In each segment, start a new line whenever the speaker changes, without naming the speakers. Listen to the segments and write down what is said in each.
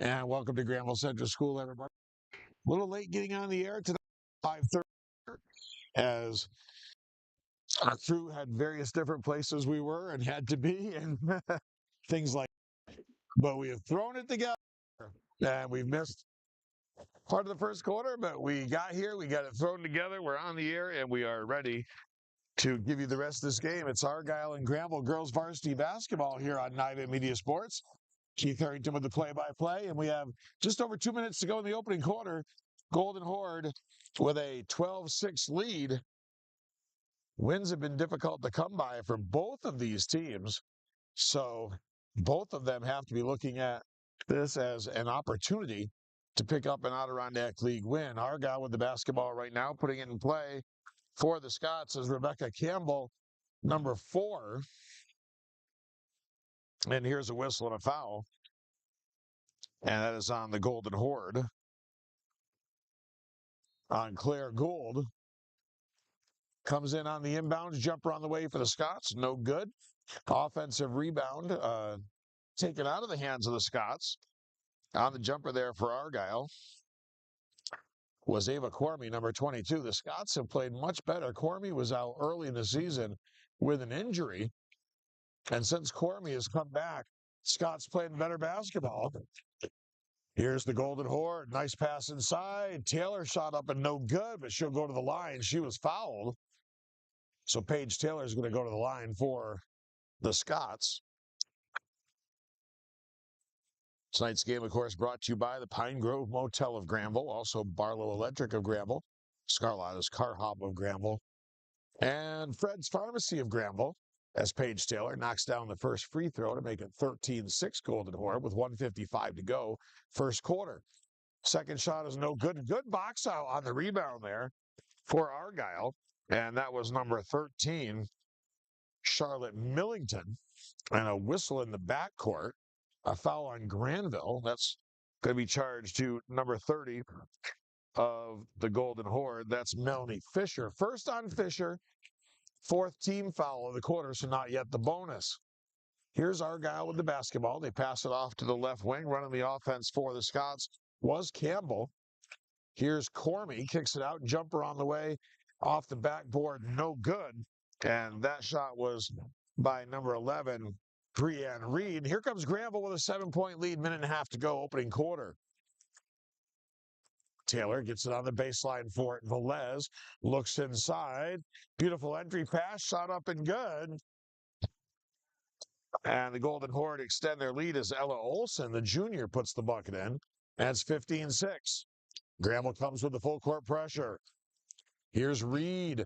And welcome to Granville Central School, everybody. A little late getting on the air tonight, 5:30, as our crew had various different places we were and had to be, and things like. But we have thrown it together, and we've missed part of the first quarter, but we got here, we got it thrown together. We're on the air, and we are ready to give you the rest of this game. It's Argyle and Granville girls varsity basketball here on Niva Media Sports. Keith Harrington with the play-by-play, and we have just over 2 minutes to go in the opening quarter. Golden Horde with a 12-6 lead. Wins have been difficult to come by for both of these teams, so both of them have to be looking at this as an opportunity to pick up an Adirondack League win. Argyle with the basketball right now, putting it in play for the Scots is Rebecca Campbell, number 4. And here's a whistle and a foul. And that is on the Golden Horde. On Claire Gould. Comes in on the inbounds, jumper on the way for the Scots. No good. Offensive rebound taken out of the hands of the Scots. On the jumper there for Argyle was Ava Cormie, number 22. The Scots have played much better. Cormie was out early in the season with an injury. And since Cormie has come back, Scots played better basketball. Here's the Golden Horde. Nice pass inside. Taylor shot up and no good, but she'll go to the line. She was fouled. So Paige Taylor is going to go to the line for the Scots. Tonight's game, of course, brought to you by the Pine Grove Motel of Granville, also Barlow Electric of Granville, Scarlotta's Car Hop of Granville, and Fred's Pharmacy of Granville, as Paige Taylor knocks down the first free throw to make it 13-6 Golden Horde with 1:55 to go, first quarter. Second shot is no good. Good box out on the rebound there for Argyle, and that was number 13, Charlotte Millington, and a whistle in the backcourt. A foul on Granville. That's going to be charged to number 30 of the Golden Horde. That's Melanie Fisher. First on Fisher, 4th team foul of the quarter, so not yet the bonus. Here's Argyle with the basketball. They pass it off to the left wing. Running the offense for the Scots was Campbell. Here's Cormie, kicks it out, jumper on the way, off the backboard, no good. And that shot was by number 11, Brianne Reed. Here comes Granville with a 7-point lead, minute and a half to go, opening quarter. Taylor gets it on the baseline for it. Velez looks inside. Beautiful entry pass, shot up and good. And the Golden Horde extend their lead as Ella Olson, the junior, puts the bucket in. That's 15-6. Granville comes with the full court pressure. Here's Reed.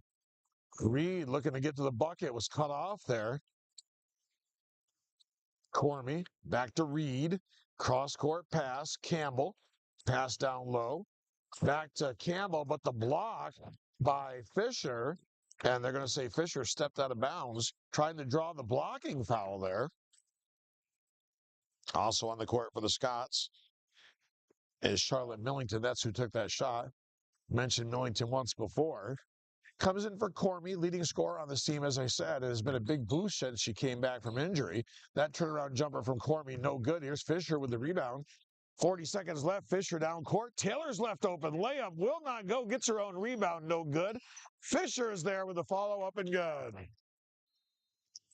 Reed looking to get to the bucket, was cut off there. Cormie back to Reed. Cross court pass. Campbell. Pass down low. Back to Campbell, but the block by Fisher. And they're going to say Fisher stepped out of bounds, trying to draw the blocking foul there. Also on the court for the Scots is Charlotte Millington. That's who took that shot. Mentioned Millington once before. Comes in for Cormie, leading scorer on this team, as I said. It has been a big boost since she came back from injury. That turnaround jumper from Cormie, no good. Here's Fisher with the rebound. 40 seconds left. Fisher down court. Taylor's left open. Layup will not go. Gets her own rebound. No good. Fisher is there with the follow-up and good.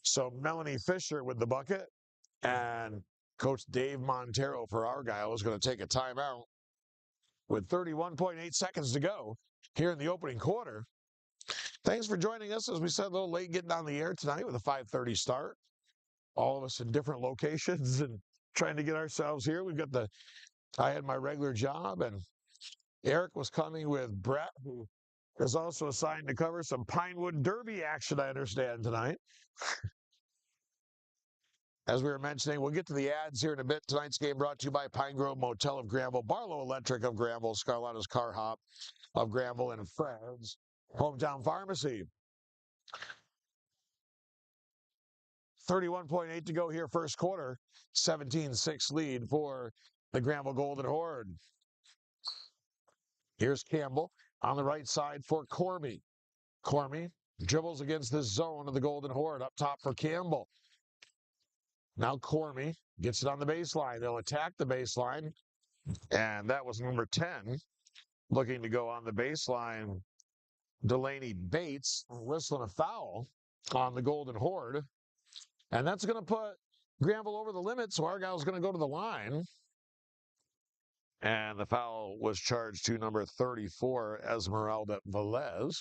So Melanie Fisher with the bucket. And Coach Dave Montero for Argyle is going to take a timeout with 31.8 seconds to go here in the opening quarter. Thanks for joining us. As we said, a little late getting on the air tonight with a 5:30 start. All of us in different locations and trying to get ourselves here. I had my regular job, and Eric was coming with Brett, who is also assigned to cover some Pinewood Derby action, I understand, tonight. As we were mentioning, we'll get to the ads here in a bit. Tonight's game brought to you by Pine Grove Motel of Granville, Barlow Electric of Granville, Scarlotta's Car Hop of Granville, and Fred's Hometown Pharmacy. 31.8 to go here, first quarter. 17-6 lead for the Granville Golden Horde. Here's Campbell on the right side for Cormie. Cormie dribbles against the zone of the Golden Horde. Up top for Campbell. Now Cormie gets it on the baseline. They'll attack the baseline. And that was number 10, looking to go on the baseline. Delaney Bates whistling a foul on the Golden Horde. And that's going to put Granville over the limit, so Argyle's going to go to the line. And the foul was charged to number 34, Esmeralda Velez.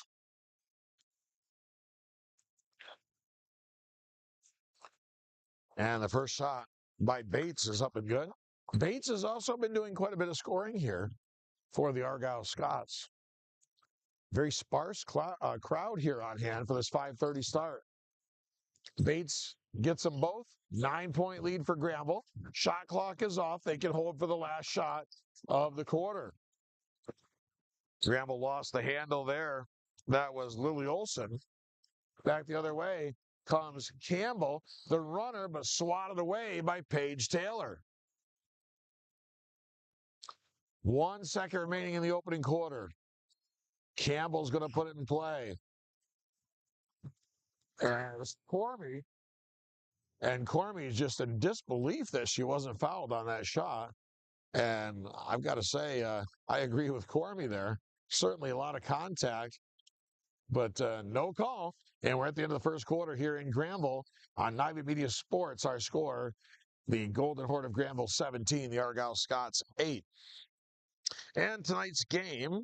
And the first shot by Bates is up and good. Bates has also been doing quite a bit of scoring here for the Argyle Scots. Very sparse crowd here on hand for this 5:30 start. Bates gets them both. 9-point lead for Granville. Shot clock is off. They can hold for the last shot of the quarter. Granville lost the handle there. That was Lily Olson. Back the other way comes Campbell, the runner, but swatted away by Paige Taylor. 1 second remaining in the opening quarter. Campbell's going to put it in play. And it's Cormy. And Cormy's just in disbelief that she wasn't fouled on that shot. And I've got to say, I agree with Cormy there. Certainly a lot of contact, but no call. And we're at the end of the first quarter here in Granville on Nivea Media Sports. Our score, the Golden Horde of Granville 17, the Argyle Scots 8. And tonight's game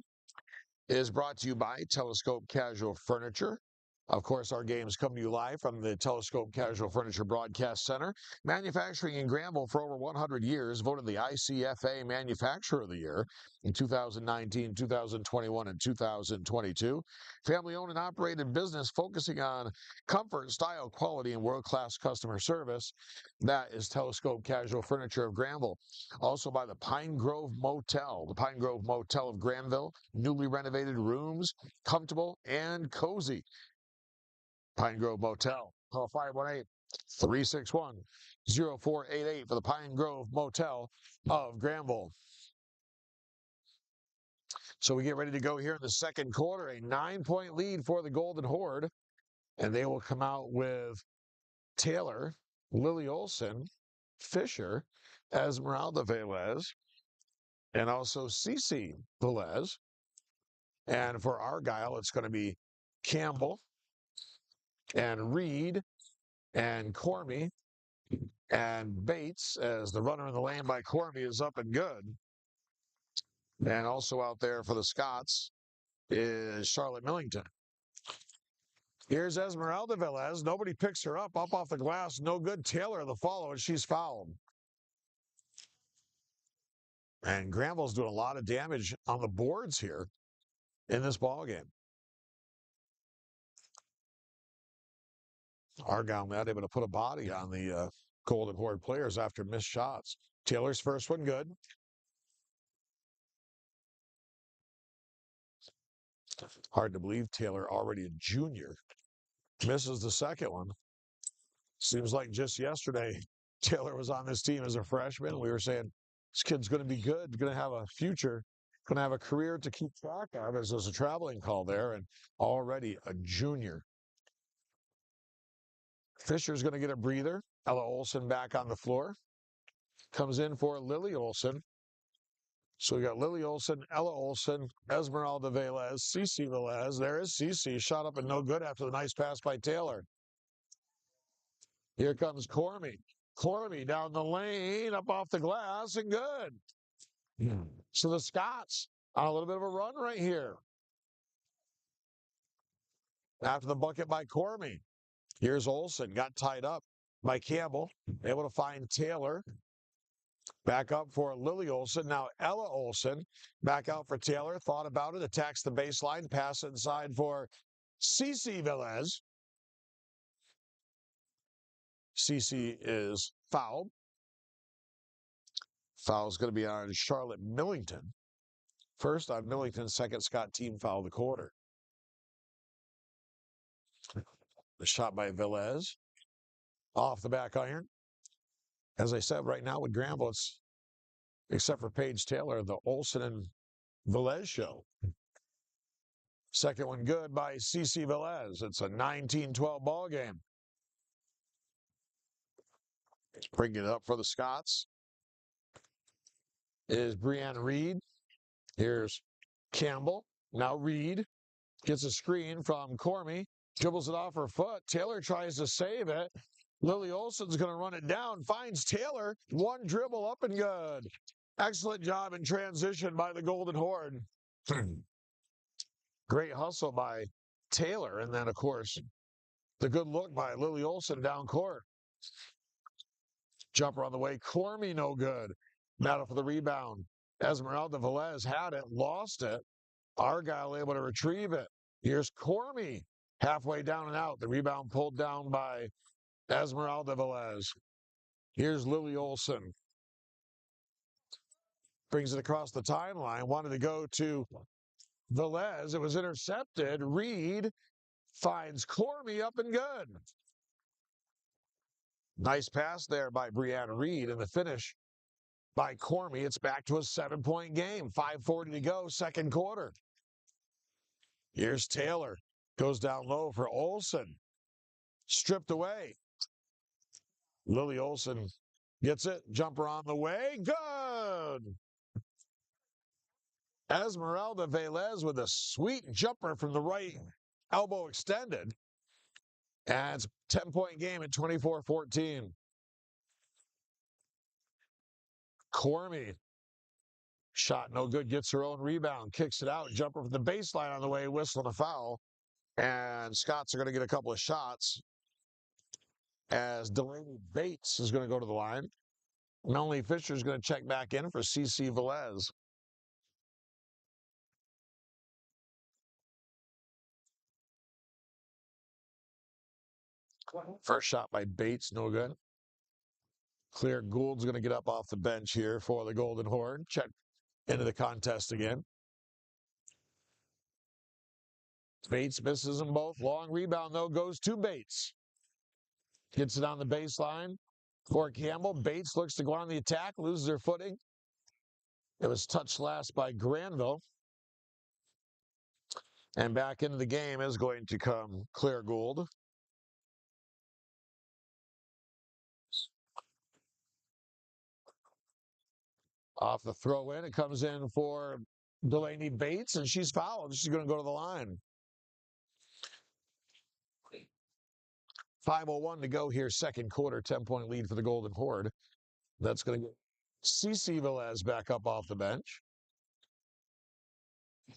is brought to you by Telescope Casual Furniture. Of course, our games come to you live from the Telescope Casual Furniture Broadcast Center. Manufacturing in Granville for over 100 years, voted the ICFA Manufacturer of the Year in 2019, 2021, and 2022. Family-owned and operated business focusing on comfort, style, quality, and world-class customer service. That is Telescope Casual Furniture of Granville. Also by the Pine Grove Motel. The Pine Grove Motel of Granville. Newly renovated rooms, comfortable and cozy. Pine Grove Motel. Call 518-361-0488 for the Pine Grove Motel of Granville. So we get ready to go here in the second quarter. A 9-point lead for the Golden Horde. And they will come out with Taylor, Lily Olson, Fisher, Esmeralda Velez, and also Cece Velez. And for Argyle, it's going to be Campbell and Reed and Cormy and Bates, as the runner in the lane by Cormy is up and good. And also out there for the Scots is Charlotte Millington. Here's Esmeralda Velez. Nobody picks her up off the glass. No good. Taylor the follow, and she's fouled. And Granville's doing a lot of damage on the boards here in this ball game. Argyle not able to put a body on the Golden Horde players after missed shots. Taylor's first one good. Hard to believe Taylor already a junior. Misses the second one. Seems like just yesterday Taylor was on this team as a freshman. We were saying this kid's going to be good, going to have a future, going to have a career to keep track of, as there's a traveling call there, and already a junior. Fisher's going to get a breather. Ella Olson back on the floor. Comes in for Lily Olson. So we got Lily Olson, Ella Olson, Esmeralda Velez, Cece Velez. There is Cece. Shot up and no good after the nice pass by Taylor. Here comes Cormy. Cormy down the lane, up off the glass, and good. So the Scots on a little bit of a run right here. After the bucket by Cormy. Here's Olson. Got tied up by Campbell. Able to find Taylor. Back up for Lily Olson. Now Ella Olson back out for Taylor. Thought about it. Attacks the baseline. Pass inside for Cece Velez. Cece is fouled. Foul's going to be on Charlotte Millington. First on Millington, second Scott team foul of the quarter. The shot by Velez. Off the back iron. As I said, right now with Granville, it's, except for Paige Taylor, the Olson and Velez show. Second one good by Cece Velez. It's a 19-12 ball game. Bring it up for the Scots. is Brianna Reed. Here's Campbell. Now Reed gets a screen from Cormy. Dribbles it off her foot. Taylor tries to save it. Lily Olson's going to run it down. Finds Taylor. One dribble up and good. Excellent job in transition by the Golden Horde. Great hustle by Taylor. And then, of course, the good look by Lily Olson down court. Jumper on the way. Cormy, no good. Battle for the rebound. Esmeralda Velez had it, lost it. Argyle able to retrieve it. Here's Cormy. Halfway down and out. The rebound pulled down by Esmeralda Velez. Here's Lily Olson. Brings it across the timeline. Wanted to go to Velez. It was intercepted. Reed finds Cormy up and good. Nice pass there by Brianna Reed, and the finish by Cormy. It's back to a 7-point game. 5:40 to go, second quarter. Here's Taylor. Goes down low for Olson. Stripped away. Lily Olson gets it. Jumper on the way. Good. Esmeralda Velez with a sweet jumper from the right elbow extended. And it's a 10-point game at 24-14. Cormy. Shot no good. Gets her own rebound. Kicks it out. Jumper from the baseline on the way. Whistling a foul. And Scots are going to get a couple of shots as Delaney Bates is going to go to the line. Melanie Fisher is going to check back in for CC Velez. First shot by Bates, no good. Claire Gould's going to get up off the bench here for the Golden Horde. Check into the contest again. Bates misses them both. Long rebound, though, goes to Bates. Gets it on the baseline for Campbell. Bates looks to go on the attack, loses her footing. It was touched last by Granville. And back into the game is going to come Claire Gould. Off the throw in, it comes in for Delaney Bates, and she's fouled. She's going to go to the line. 5:01 to go here, second quarter, 10-point lead for the Golden Horde. That's going to get CC Velez back up off the bench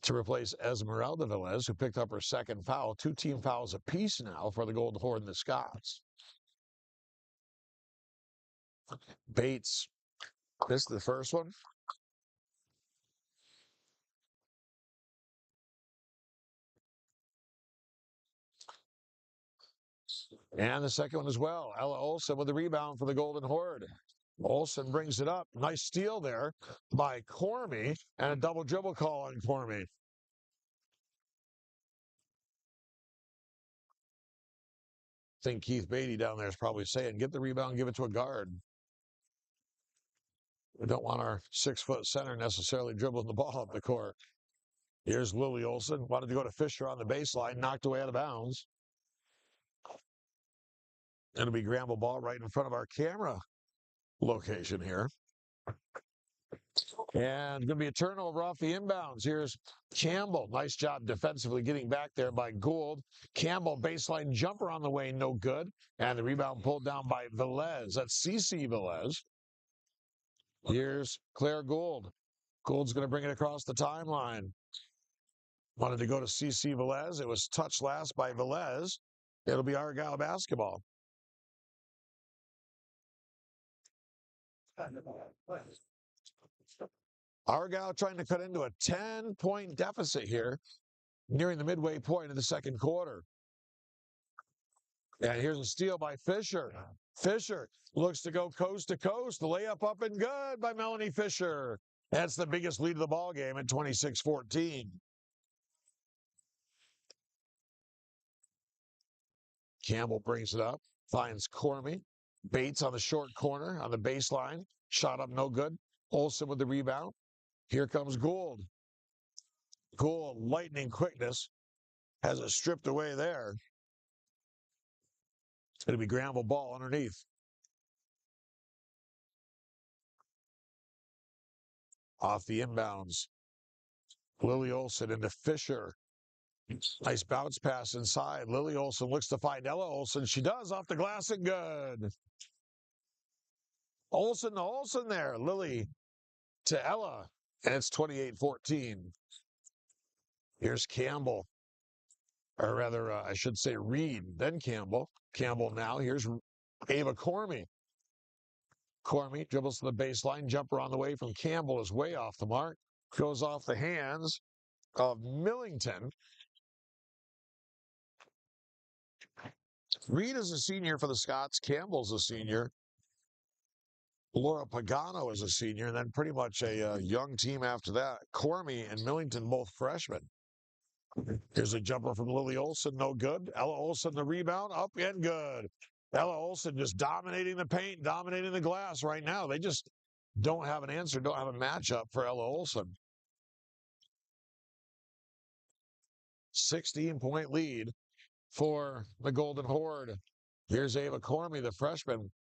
to replace Esmeralda Velez, who picked up her second foul. 2 team fouls apiece now for the Golden Horde and the Scots. Bates missed the first one. And the second one as well. Ella Olson with the rebound for the Golden Horde. Olson brings it up. Nice steal there by Cormy, and a double dribble call on Cormy. I think Keith Beatty down there is probably saying, get the rebound, give it to a guard. We don't want our 6-foot center necessarily dribbling the ball up the court. Here's Lily Olson. Wanted to go to Fisher on the baseline, knocked away out of bounds. It'll be Granville ball right in front of our camera location here. And going to be a turnover off the inbounds. Here's Campbell. Nice job defensively getting back there by Gould. Campbell, baseline jumper on the way, no good. And the rebound pulled down by Velez. That's CC Velez. Here's Claire Gould. Gould's going to bring it across the timeline. Wanted to go to CC Velez. It was touched last by Velez. It'll be Argyle basketball. Argyle trying to cut into a 10-point deficit here, nearing the midway point of the second quarter. And here's a steal by Fisher. Fisher looks to go coast to coast. The layup up and good by Melanie Fisher. That's the biggest lead of the ball game at 26-14. Campbell brings it up, finds Cormy. Bates on the short corner on the baseline. Shot up no good. Olson with the rebound. Here comes Gould. Gould, lightning quickness, has it stripped away there. It's going to be Granville ball underneath. Off the inbounds. Lily Olson into Fisher. Nice bounce pass inside. Lily Olson looks to find Ella Olson. She does off the glass and good. Olson to Olson there. Lily to Ella. And it's 28-14. Here's Campbell. Or rather, I should say Reed, then Campbell. Campbell now. Here's Ava Cormie. Cormie dribbles to the baseline. Jumper on the way from Campbell is way off the mark. Goes off the hands of Millington. Reed is a senior for the Scots. Campbell's a senior. Laura Pagano is a senior, and then pretty much a young team after that. Cormie and Millington, both freshmen. Here's a jumper from Lily Olson, no good. Ella Olson, the rebound, up and good. Ella Olson just dominating the paint, dominating the glass right now. They just don't have an answer, don't have a matchup for Ella Olson. 16-point lead for the Golden Horde. Here's Ava Cormie, the freshman.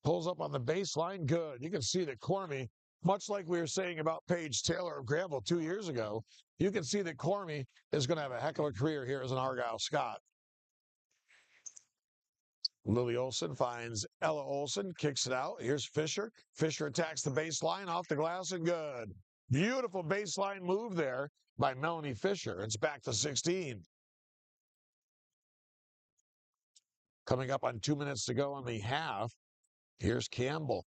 Pulls up on the baseline, good. You can see that Cormie, much like we were saying about Paige Taylor of Granville 2 years ago, you can see that Cormie is going to have a heck of a career here as an Argyle Scot. Lily Olson finds Ella Olson, kicks it out. Here's Fisher. Fisher attacks the baseline, off the glass, and good. Beautiful baseline move there by Melanie Fisher. It's back to 16. Coming up on 2 minutes to go on the half. Here's Campbell.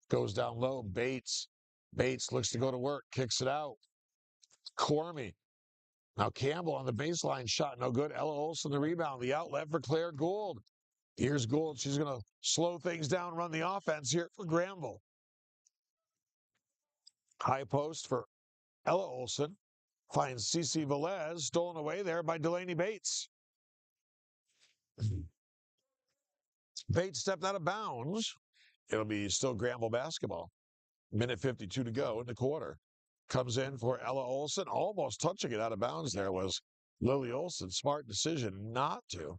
Goes down low. Bates. Bates looks to go to work. Kicks it out. Cormie. Now Campbell on the baseline shot. No good. Ella Olson the rebound. The outlet for Claire Gould. Here's Gould. She's going to slow things down, run the offense here for Granville. High post for Ella Olson. Finds Cece Velez. Stolen away there by Delaney Bates. Bates stepped out of bounds. It'll be still Granville basketball. Minute 52 to go in the quarter. Comes in for Ella Olson. Almost touching it out of bounds there was Lily Olson. Smart decision not to.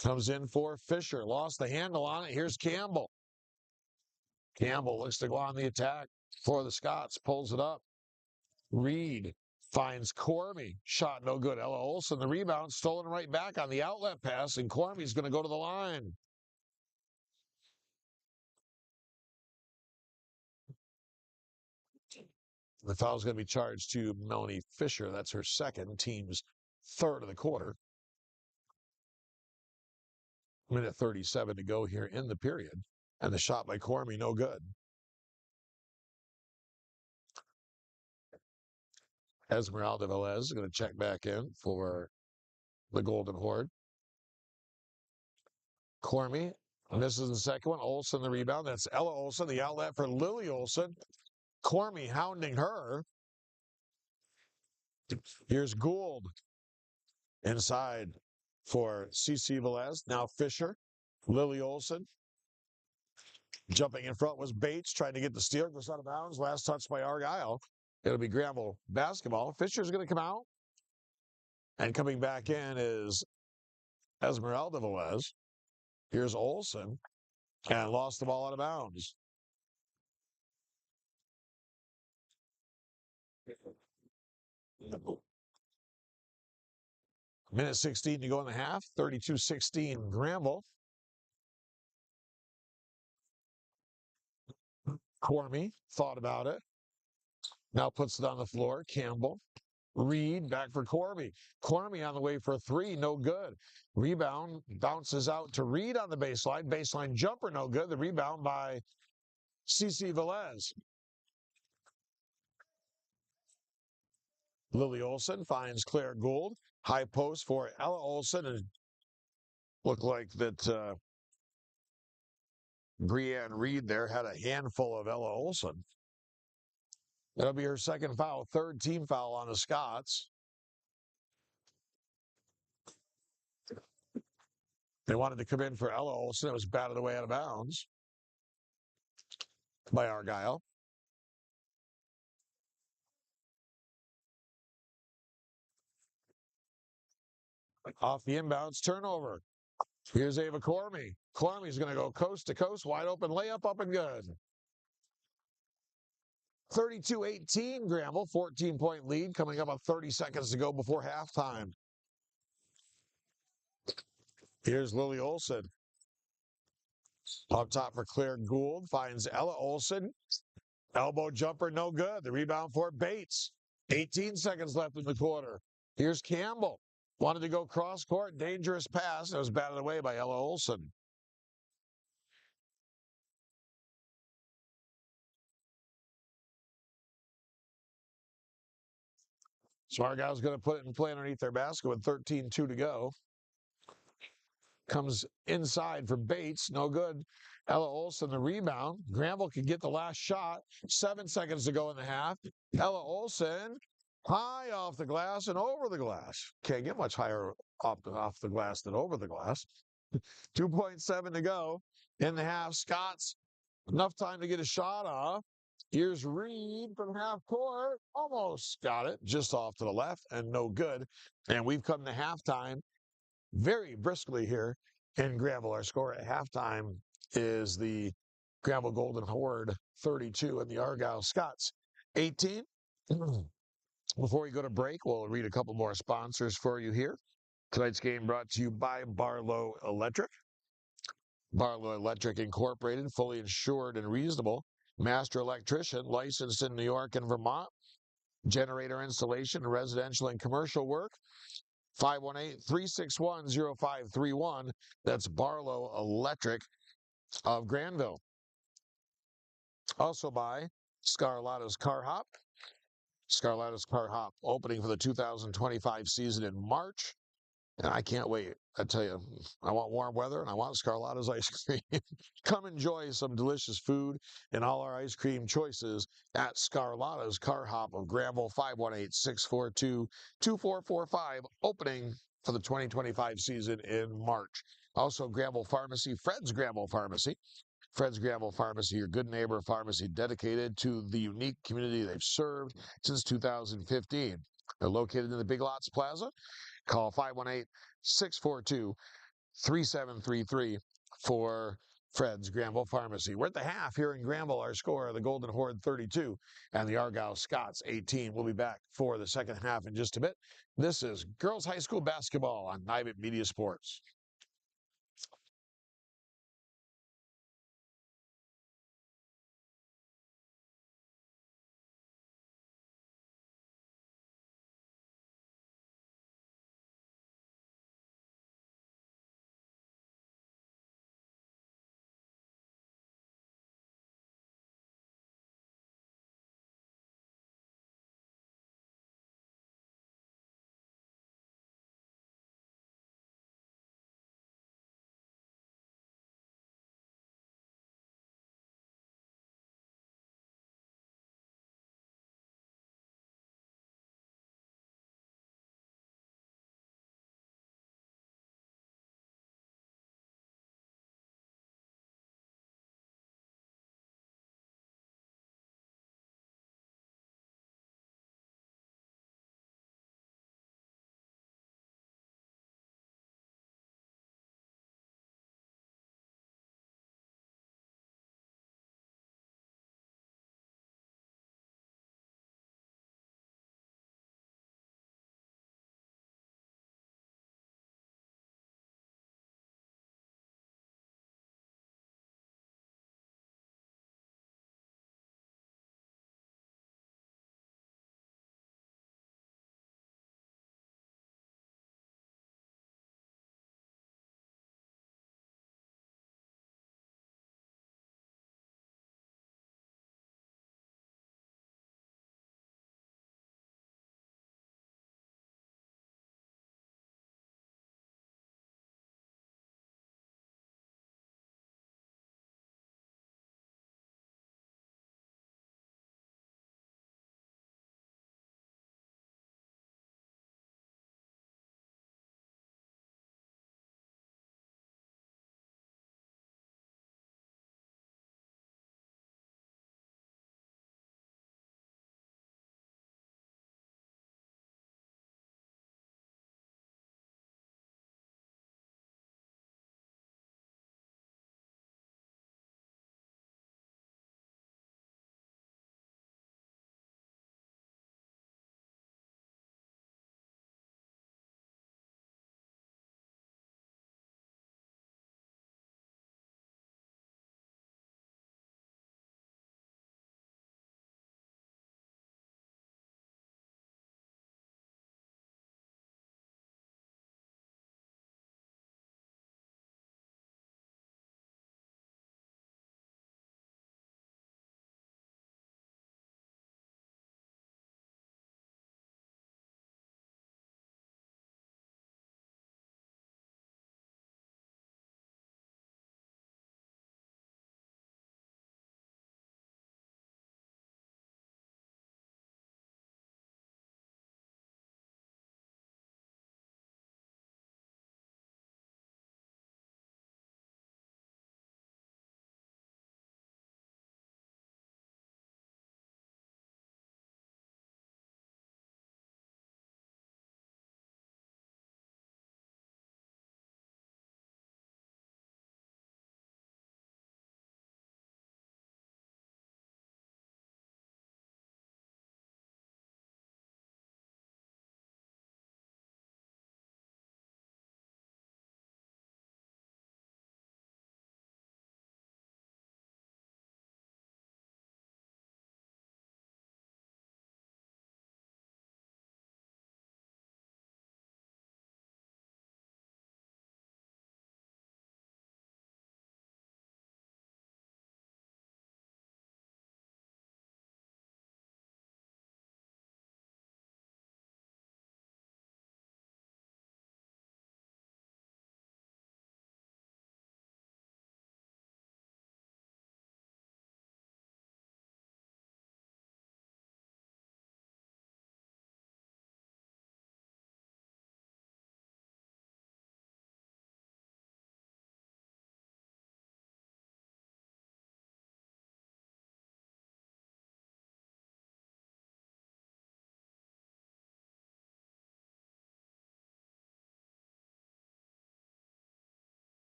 Comes in for Fisher. Lost the handle on it. Here's Campbell. Campbell looks to go on the attack for the Scots. Pulls it up. Reed finds Cormie. Shot no good. Ella Olson, the rebound, stolen right back on the outlet pass, and Cormie's going to go to the line. The foul's going to be charged to Melanie Fisher. That's her second, team's third of the quarter. Minute 37 to go here in the period. And the shot by Cormie, no good. Esmeralda Velez is going to check back in for the Golden Horde. Cormie misses the second one. Olson the rebound. That's Ella Olson, the outlet for Lily Olson. Cormie hounding her. Here's Gould inside for Cece Velez. Now Fisher. Lily Olson. Jumping in front was Bates, trying to get the steal. Goes out of bounds. Last touch by Argyle. It'll be Granville basketball. Fisher's going to come out. And coming back in is Esmeralda Velez. Here's Olson. And lost the ball out of bounds. Minute 16 to go in the half. 32-16 Granville. Cormie thought about it. Now puts it on the floor. Campbell. Reed back for Cormie. Cormie on the way for a three. No good. Rebound bounces out to Reed on the baseline. Baseline jumper. No good. The rebound by Cece Velez. Lily Olson finds Claire Gould. High post for Ella Olson. And looked like that Brianne Reed there had a handful of Ella Olson. That'll be her second foul, third team foul on the Scots. They wanted to come in for Ella Olson. It was batted away out of bounds by Argyle. Off the inbounds, turnover. Here's Ava Cormie. Cormie's going to go coast to coast, wide open layup, up and good. 32-18 Granville, 14-point lead coming up on 30 seconds to go before halftime. Here's Lily Olson. Up top for Claire Gould, finds Ella Olson. Elbow jumper, no good. The rebound for Bates. 18 seconds left in the quarter. Here's Campbell. Wanted to go cross court, dangerous pass. It was batted away by Ella Olson. So Argyle's going to put it in play underneath their basket with 13-2 to go. Comes inside for Bates, no good. Ella Olson, the rebound. Granville can get the last shot. 7 seconds to go in the half. Ella Olson, high off the glass and over the glass. Can't get much higher off the glass than over the glass. 2.7 to go in the half. Scott's enough time to get a shot off. Here's Reed from half court. Almost got it. Just off to the left and no good. And we've come to halftime very briskly here in Granville. Our score at halftime is the Granville Golden Horde 32 and the Argyle Scots 18. Before we go to break, we'll read a couple more sponsors for you here. Tonight's game brought to you by Barlow Electric. Barlow Electric Incorporated, fully insured and reasonable. Master electrician, licensed in New York and Vermont. Generator installation, residential and commercial work. 518-361-0531. That's Barlow Electric of Granville. Also by Scarlato's Car Hop. Scarlato's Car Hop opening for the 2025 season in March. And I can't wait. I tell you, I want warm weather and I want Scarlato's ice cream. Come enjoy some delicious food and all our ice cream choices at Scarlato's Car Hop of Granville, 518-642-2445, opening for the 2025 season in March. Also, Granville Pharmacy, Fred's Granville Pharmacy. Fred's Granville Pharmacy, your good neighbor pharmacy dedicated to the unique community they've served since 2015. They're located in the Big Lots Plaza. Call 518-642-3733 for Fred's Granville Pharmacy. We're at the half here in Granville. Our score, the Golden Horde 32 and the Argyle Scots 18. We'll be back for the second half in just a bit. This is Girls High School Basketball on Nivett Media Sports.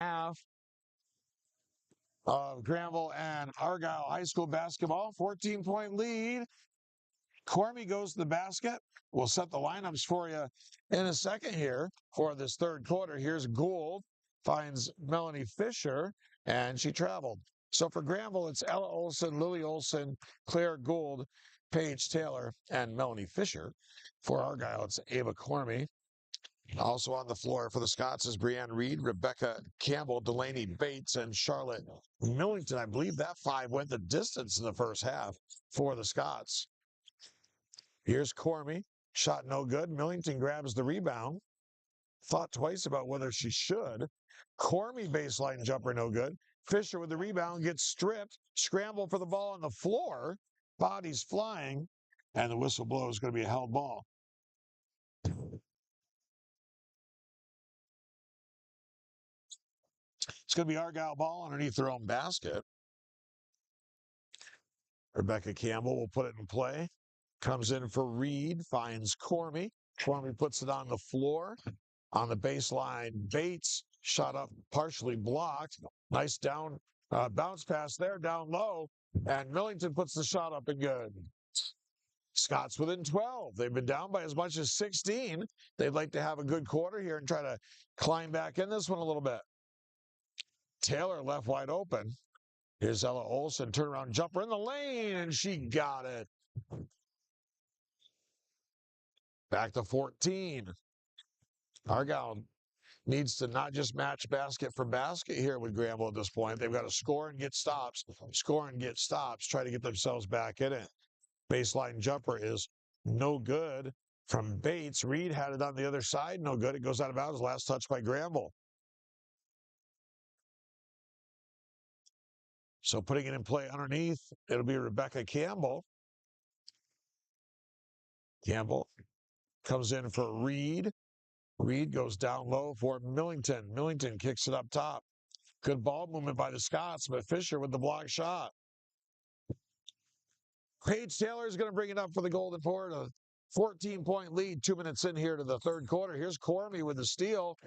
half of Granville and Argyle High School basketball. 14-point lead. Cormy goes to the basket. We'll set the lineups for you in a second here for this third quarter. Here's Gould, finds Melanie Fisher, and she traveled. So for Granville, it's Ella Olson, Lily Olson, Claire Gould, Paige Taylor, and Melanie Fisher. For Argyle, it's Ava Cormy. Also on the floor for the Scots is Brianne Reed, Rebecca Campbell, Delaney Bates, and Charlotte Millington. I believe that five went the distance in the first half for the Scots. Here's Cormy. Shot no good. Millington grabs the rebound. Thought twice about whether she should. Cormy baseline jumper no good. Fisher with the rebound gets stripped. Scramble for the ball on the floor. Bodies flying. And the whistle blows. Going to be a held ball. It's going to be Argyle ball underneath their own basket. Rebecca Campbell will put it in play. Comes in for Reed. Finds Cormy. Cormy puts it on the floor. On the baseline, Bates shot up, partially blocked. Nice down bounce pass there, down low. And Millington puts the shot up and good. Scots within 12. They've been down by as much as 16. They'd like to have a good quarter here and try to climb back in this one a little bit. Taylor left wide open. Here's Ella Olson, turnaround jumper in the lane, and she got it. Back to 14. Argyle needs to not just match basket for basket here with Granville at this point. They've got to score and get stops, try to get themselves back in it. Baseline jumper is no good from Bates. Reed had it on the other side, no good. It goes out of bounds. Last touch by Granville. So putting it in play underneath, it'll be Rebecca Campbell. Campbell comes in for Reed. Reed goes down low for Millington. Millington kicks it up top. Good ball movement by the Scots, but Fisher with the block shot. Paige Taylor is going to bring it up for the Golden Port. A 14-point lead, 2 minutes in here to the third quarter. Here's Cormy with the steal.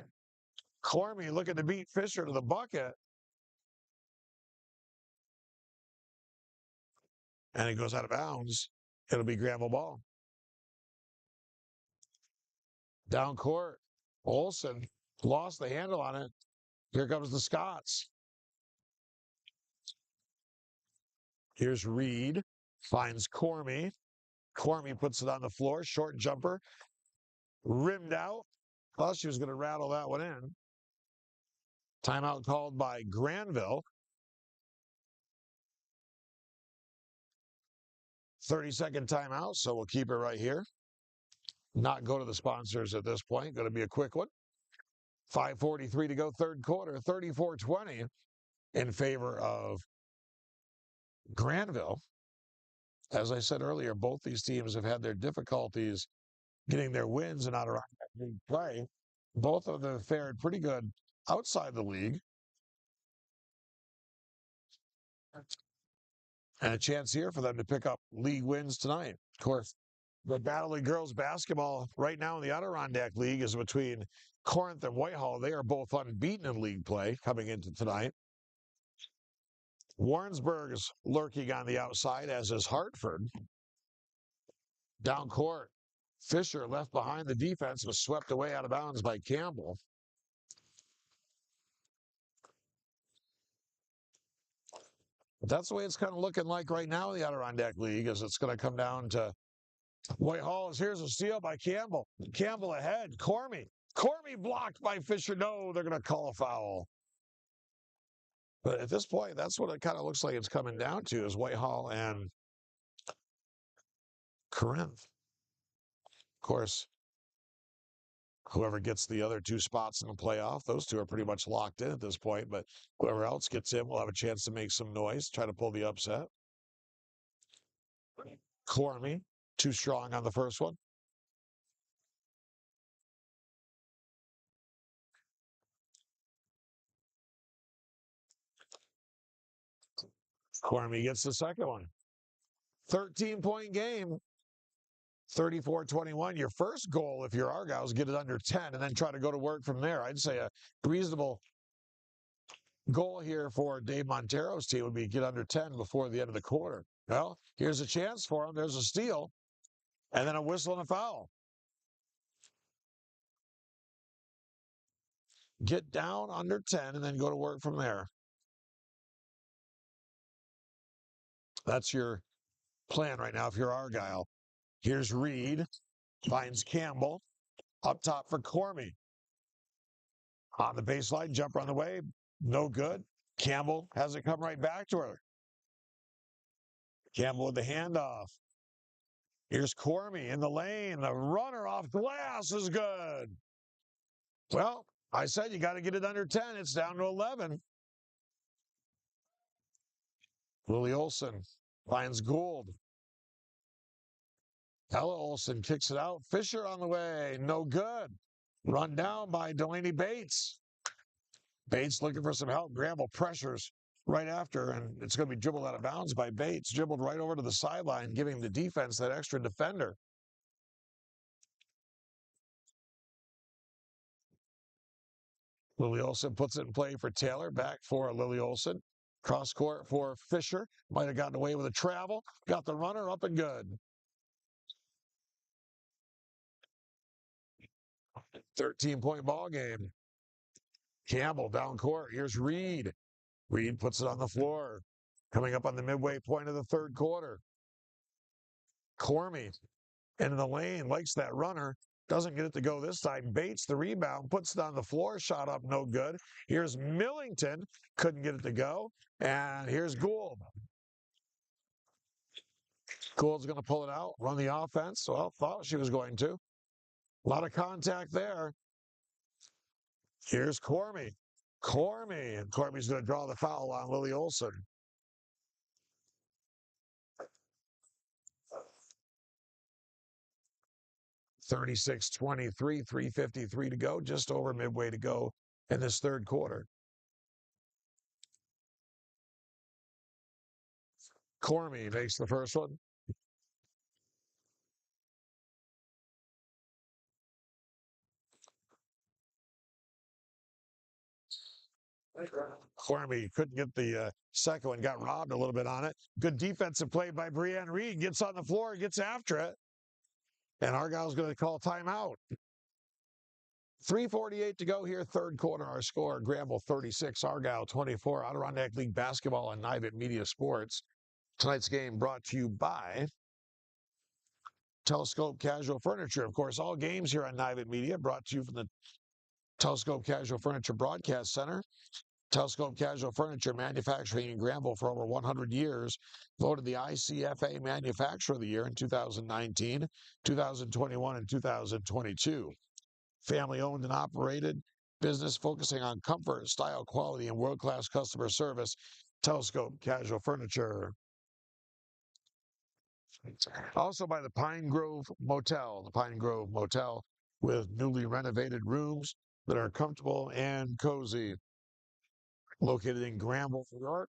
Cormy looking to beat Fisher to the bucket. And it goes out of bounds. It'll be Granville ball. Down court. Olson lost the handle on it. Here comes the Scots. Here's Reed. Finds Cormy. Cormy puts it on the floor. Short jumper. Rimmed out. Thought she was going to rattle that one in. Timeout called by Granville. 30-second timeout, so we'll keep it right here. Not go to the sponsors at this point. Going to be a quick one. 5:43 to go, third quarter. 34-20 in favor of Granville. As I said earlier, both these teams have had their difficulties getting their wins and out of league play. Both of them fared pretty good outside the league. And a chance here for them to pick up league wins tonight. Of course, the battle of girls basketball right now in the Adirondack League is between Corinth and Whitehall. They are both unbeaten in league play coming into tonight. Warrensburg is lurking on the outside, as is Hartford. Down court, Fisher left behind the defense, was swept away out of bounds by Campbell. That's the way it's kind of looking like right now in the Adirondack League, as it's going to come down to Whitehall. Here's a steal by Campbell. Campbell ahead. Cormy blocked by Fisher. No, they're going to call a foul. But at this point, that's what it kind of looks like it's coming down to, is Whitehall and Corinth. Of course, whoever gets the other two spots in the playoff, those two are pretty much locked in at this point. But whoever else gets in will have a chance to make some noise, try to pull the upset. Cormy, too strong on the first one. Cormy gets the second one. 13-point game. 34-21. Your first goal, if you're Argyle, is get it under 10 and then try to go to work from there. I'd say a reasonable Goal here for Dave Montero's team would be get under 10 before the end of the quarter. Well, here's a chance for him. There's a steal, and then a whistle and a foul. Get down under 10 and then go to work from there. That's your plan right now if you're Argyle. Here's Reed, finds Campbell, up top for Cormy. On the baseline, jumper on the way, no good. Campbell has it come right back to her. Campbell with the handoff. Here's Cormy in the lane. The runner off glass is good. Well, I said you got to get it under 10. It's down to 11. Lily Olson finds Gould. Ella Olson kicks it out. Fisher on the way. No good. Run down by Delaney Bates. Bates looking for some help. Granville pressures right after, and it's going to be dribbled out of bounds by Bates. Dribbled right over to the sideline, giving the defense that extra defender. Lily Olson puts it in play for Taylor. Back for Lily Olson. Cross court for Fisher. Might have gotten away with a travel. Got the runner up and good. 13-point ball game. Campbell down court. Here's Reed. Reed puts it on the floor. Coming up on the midway point of the third quarter. Cormy into the lane. Likes that runner. Doesn't get it to go this time. Bates the rebound. Puts it on the floor. Shot up. No good. Here's Millington. Couldn't get it to go. And here's Gould. Gould's going to pull it out. Run the offense. Well, thought she was going to. A lot of contact there. Here's Cormy. Cormy. And Cormy's going to draw the foul on Lily Olson. 36-23, 3:53 to go, just over midway to go in this third quarter. Cormy makes the first one. Cormy couldn't get the second one, got robbed a little bit on it. Good defensive play by Brianne Reed. Gets on the floor, gets after it. And Argyle's going to call timeout. 3:48 to go here, third quarter. Our score, Granville 36, Argyle 24. Adirondack League basketball on Nivett Media Sports. Tonight's game brought to you by Telescope Casual Furniture. Of course, all games here on Nivett Media brought to you from the Telescope Casual Furniture Broadcast Center. Telescope Casual Furniture manufacturing in Granville for over 100 years. Voted the ICFA Manufacturer of the Year in 2019, 2021, and 2022. Family owned and operated business focusing on comfort, style, quality, and world-class customer service. Telescope Casual Furniture. Also by the Pine Grove Motel. The Pine Grove Motel with newly renovated rooms that are comfortable and cozy. Located in Granville, New York.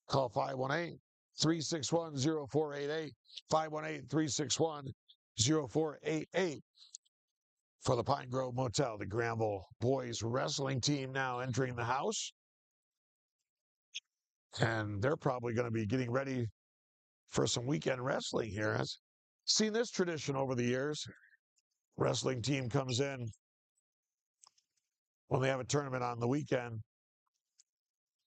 Call 518-361-0488. 518-361-0488 for the Pine Grove Motel. The Granville boys wrestling team now entering the house. And they're probably going to be getting ready for some weekend wrestling here. I've seen this tradition over the years. Wrestling team comes in when they have a tournament on the weekend.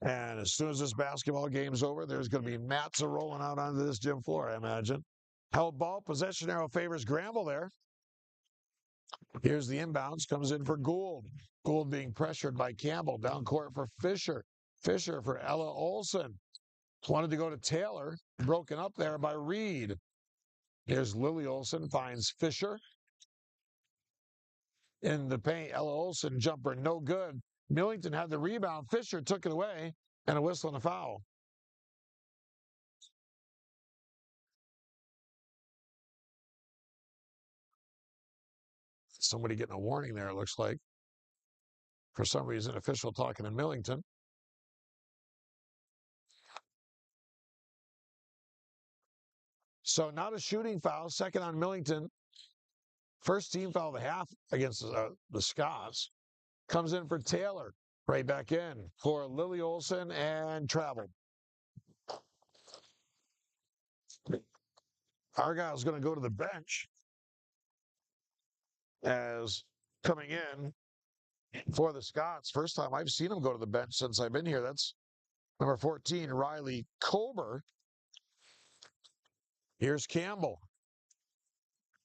And as soon as this basketball game's over, there's going to be mats rolling out onto this gym floor, I imagine. Held ball, possession arrow favors Granville there. Here's the inbounds, comes in for Gould. Gould being pressured by Campbell. Down court for Fisher. Fisher for Ella Olson. Wanted to go to Taylor. Broken up there by Reed. Here's Lily Olson, finds Fisher. In the paint, Ella Olson, jumper, no good. Millington had the rebound. Fisher took it away, and a whistle and a foul. Somebody getting a warning there, it looks like. For some reason, official talking to Millington. So not a shooting foul, second on Millington. First team foul of the half against the Scots. Comes in for Taylor. Right back in for Lily Olson and travel. Argyle's going to go to the bench as coming in for the Scots. First time I've seen him go to the bench since I've been here. That's number 14, Riley Kober. Here's Campbell.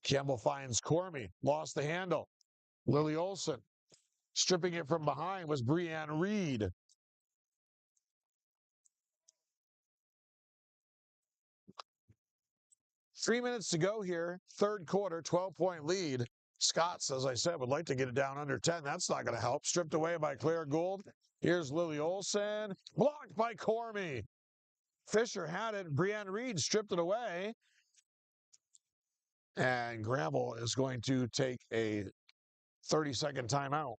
Campbell finds Cormy. Lost the handle. Lily Olson. Stripping it from behind was Brianne Reed. Three minutes to go here. Third quarter, 12-point lead. Scots, as I said, would like to get it down under 10. That's not going to help. Stripped away by Claire Gould. Here's Lily Olson. Blocked by Cormy. Fisher had it. Brianne Reed stripped it away. And Granville is going to take a 30-second timeout,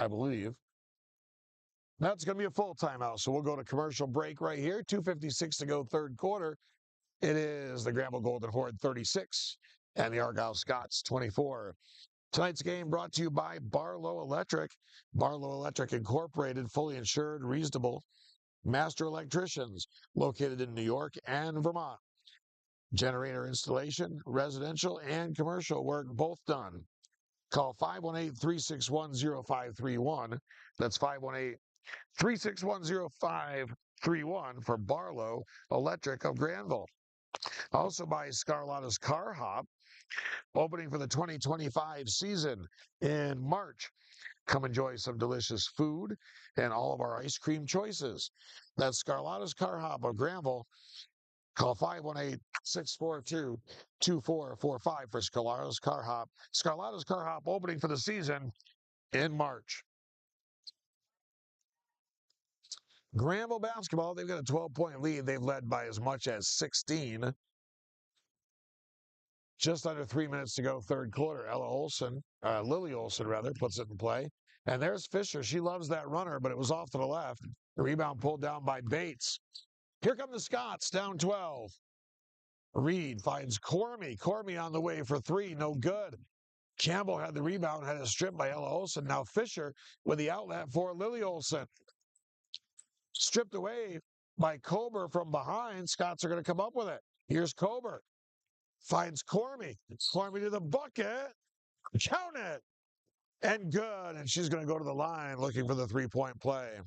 I believe. That's going to be a full timeout. So we'll go to commercial break right here. 2:56 to go, third quarter. It is the Granville Golden Horde 36 and the Argyle Scots 24. Tonight's game brought to you by Barlow Electric. Barlow Electric Incorporated, fully insured, reasonable, master electricians located in New York and Vermont. Generator installation, residential and commercial work both done. Call 518-361-0531. That's 518-361-0531 for Barlow Electric of Granville. Also by Scarlotta's Car Hop, opening for the 2025 season in March. Come enjoy some delicious food and all of our ice cream choices. That's Scarlotta's Car Hop of Granville. Call 518-642-2445 for Scarlotta's Car Hop. Scarlotta's Car Hop opening for the season in March. Granville basketball, they've got a 12-point lead. They've led by as much as 16. Just under 3 minutes to go, third quarter. Lily Olson, puts it in play. And there's Fisher. She loves that runner, but it was off to the left. The rebound pulled down by Bates. Here come the Scots, down 12. Reed finds Cormy. Cormy on the way for three, no good. Campbell had the rebound, had it stripped by Ella Olson. Now Fisher with the outlet for Lily Olson. Stripped away by Kober from behind. Scots are going to come up with it. Here's Kober. Finds Cormy. Cormy to the bucket. Count it. And good. And she's going to go to the line looking for the three-point play.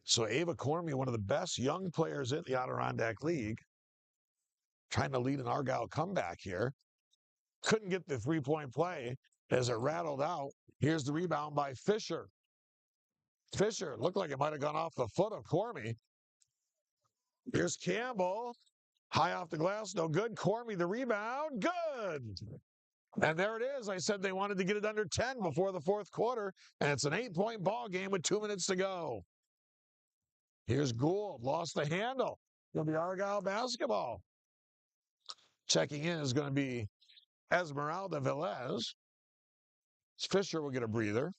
So Ava Cormy, one of the best young players in the Adirondack League, trying to lead an Argyle comeback here. Couldn't get the three-point play as it rattled out. Here's the rebound by Fisher. Fisher looked like it might have gone off the foot of Cormy. Here's Campbell. High off the glass, no good. Cormy, the rebound, good. And there it is. I said they wanted to get it under 10 before the fourth quarter, and it's an 8-point ball game with 2 minutes to go. Here's Gould, lost the handle. It'll be Argyle basketball. Checking in is going to be Esmeralda Velez. Fisher will get a breather.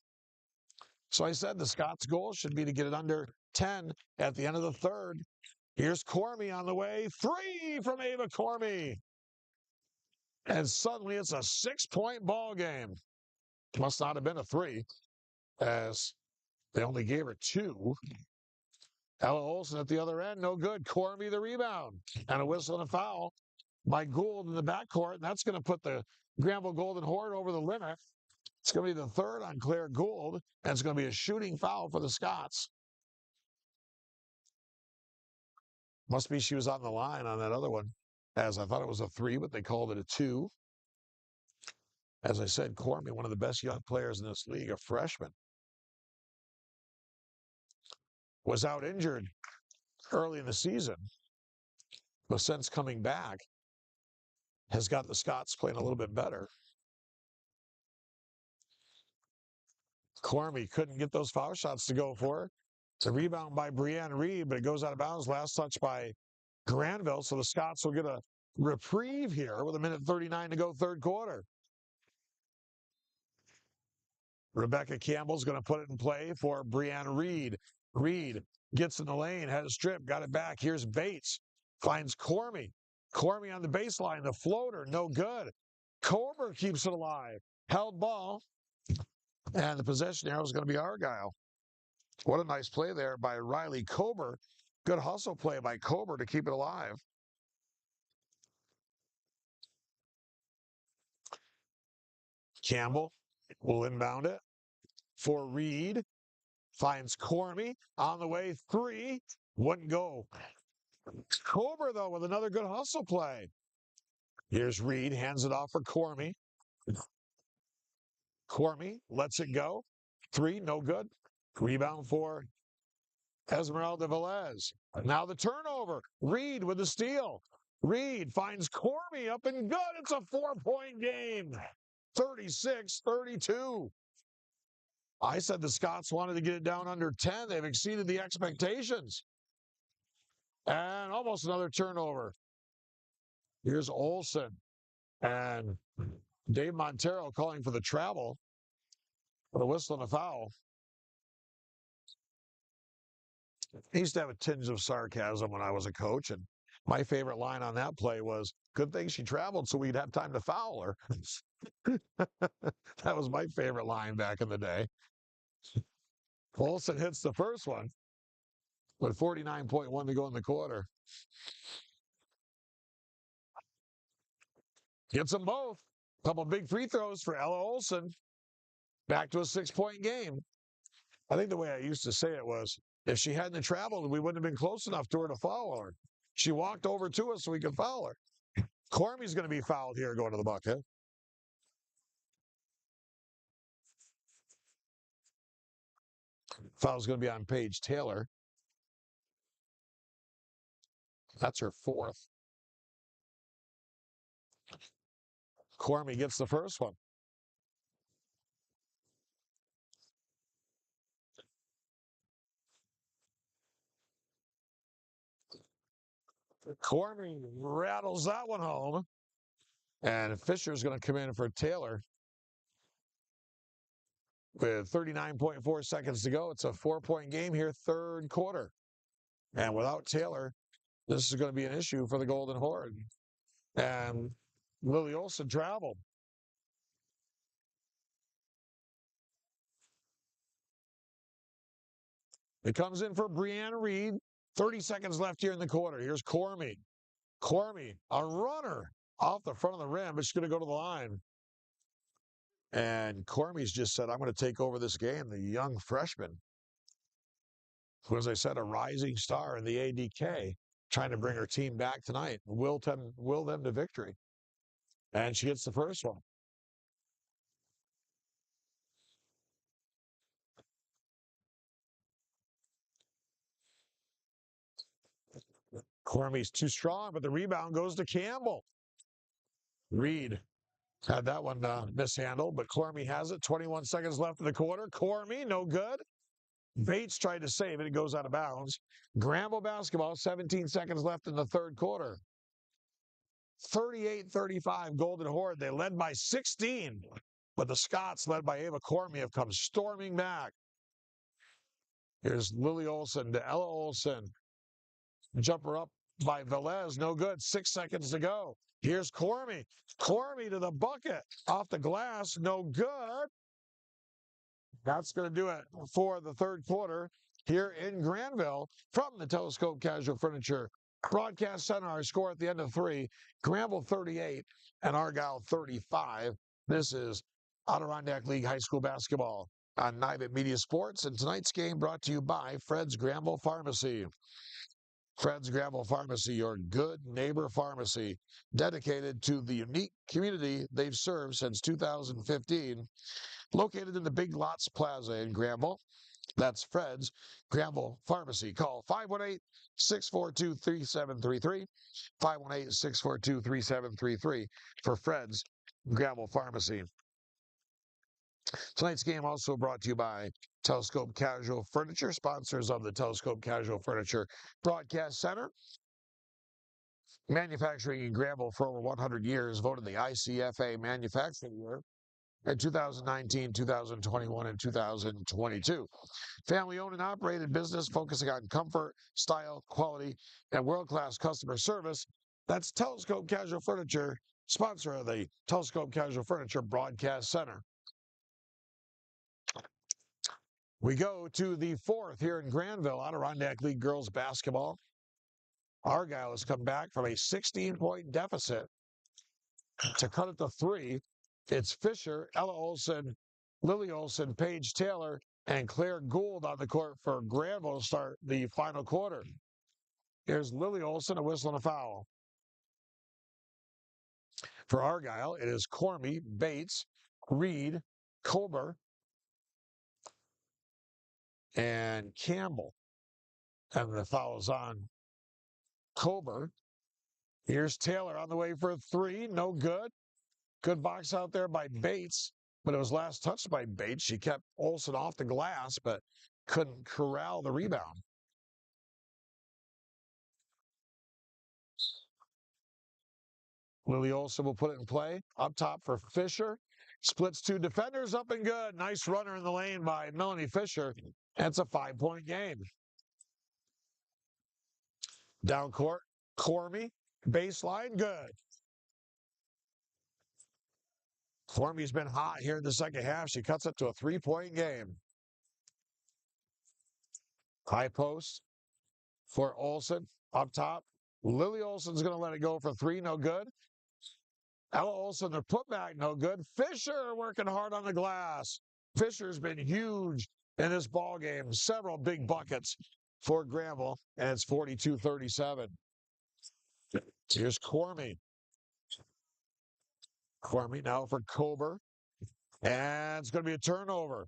So I said the Scots' goal should be to get it under 10 at the end of the third. Here's Cormy on the way. Three from Ava Cormy. And suddenly it's a 6-point ball game. Must not have been a three, as they only gave her two. Ella Olson at the other end, no good. Cormy the rebound. And a whistle and a foul by Gould in the backcourt. And that's going to put the Granville Golden Horde over the limit. It's going to be the third on Claire Gould. And it's going to be a shooting foul for the Scots. Must be she was on the line on that other one, as I thought it was a three, but they called it a two. As I said, Cormy, one of the best young players in this league, a freshman, was out injured early in the season, but since coming back, has got the Scots playing a little bit better. Cormy couldn't get those foul shots to go for her. It's a rebound by Brianne Reed, but it goes out of bounds. Last touch by Granville, so the Scots will get a reprieve here with 1:39 to go, third quarter. Rebecca Campbell's going to put it in play for Brianne Reed. Reed gets in the lane, had a strip, got it back. Here's Bates, finds Cormy. Cormy on the baseline, the floater, no good. Kober keeps it alive. Held ball. And the possession arrow is going to be Argyle. What a nice play there by Riley Kober. Good hustle play by Kober to keep it alive. Campbell will inbound it for Reed. Finds Cormy on the way. 3. Wouldn't go. Kober, though, with another good hustle play. Here's Reed. Hands it off for Cormy. Cormy lets it go. 3. No good. Rebound for Esmeralda Velez. Now the turnover. Reed with the steal. Reed finds Cormy up and good. It's a 4-point game. 36-32. I said the Scots wanted to get it down under 10. They've exceeded the expectations. And almost another turnover. Here's Olsen. And Dave Montero calling for the travel. With a whistle and a foul. He used to have a tinge of sarcasm when I was a coach. And my favorite line on that play was, good thing she traveled so we'd have time to foul her. That was my favorite line back in the day. Olsen hits the first one with 49.1 to go in the quarter. Gets them both. Couple big free throws for Ella Olsen. Back to a 6-point game. I think the way I used to say it was, if she hadn't traveled, we wouldn't have been close enough to her to foul her. She walked over to us so we could foul her. Cormy's going to be fouled here going to the bucket. Foul's going to be on Paige Taylor. That's her 4th. Cormy gets the first one. Cormy rattles that one home. And Fisher's going to come in for Taylor. With 39.4 seconds to go, it's a 4-point game here, third quarter. And without Taylor, this is going to be an issue for the Golden Horde. And Lily Olsen traveled. It comes in for Brianna Reed. 30 seconds left here in the quarter. Here's Cormy. Cormy, a runner off the front of the rim, but she's going to go to the line. And Cormy's just said, I'm going to take over this game. The young freshman, who, as I said, a rising star in the ADK, trying to bring her team back tonight, will them to victory. And she hits the first one. Cormy's too strong, but the rebound goes to Campbell. Reed had that one mishandled, but Cormy has it. 21 seconds left in the quarter. Cormy, no good. Bates tried to save it. It goes out of bounds. Granville basketball, 17 seconds left in the third quarter. 38-35 Golden Horde. They led by 16, but the Scots, led by Ava Cormy, have come storming back. Here's Lily Olsen to Ella Olsen. Jumper up by Velez, no good. 6 seconds to go. Here's Cormy. Cormy to the bucket. Off the glass, no good. That's going to do it for the third quarter here in Granville from the Telescope Casual Furniture Broadcast Center. Our score at the end of 3, Granville 38 and Argyle 35. This is Adirondack League High School Basketball on Nivett Media Sports, and tonight's game brought to you by Fred's Granville Pharmacy. Fred's Granville Pharmacy, your good neighbor pharmacy, dedicated to the unique community they've served since 2015. Located in the Big Lots Plaza in Granville. That's Fred's Granville Pharmacy. Call 518-642-3733, 518-642-3733 for Fred's Granville Pharmacy. Tonight's game also brought to you by Telescope Casual Furniture, sponsors of the Telescope Casual Furniture Broadcast Center. Manufacturing in Granville for over 100 years, voted the ICFA Manufacturing Year in 2019, 2021, and 2022. Family-owned and operated business focusing on comfort, style, quality, and world-class customer service. That's Telescope Casual Furniture, sponsor of the Telescope Casual Furniture Broadcast Center. We go to the fourth here in Granville, Adirondack League girls basketball. Argyle has come back from a 16-point deficit to cut it to 3. It's Fisher, Ella Olson, Lily Olson, Paige Taylor, and Claire Gould on the court for Granville to start the final quarter. Here's Lily Olson, a whistle and a foul. For Argyle, it is Cormy, Bates, Reed, Kober, and Campbell. And the foul is on Kober. Here's Taylor on the way for 3. No good. Good box out there by Bates, but it was last touched by Bates. She kept Olson off the glass, but couldn't corral the rebound. Lily Olson will put it in play. Up top for Fisher. Splits 2 defenders up and good. Nice runner in the lane by Melanie Fisher. That's a 5-point game. Down court, Cormy. Baseline, good. Cormy's been hot here in the second half. She cuts it to a 3-point game. High post for Olson. Up top, Lily Olson's going to let it go for 3. No good. Ella Olson, the putback, no good. Fisher working hard on the glass. Fisher's been huge in this ball game. Several big buckets for Granville, and it's 42-37. Here's Cormy. Cormy now for Kober. And it's going to be a turnover.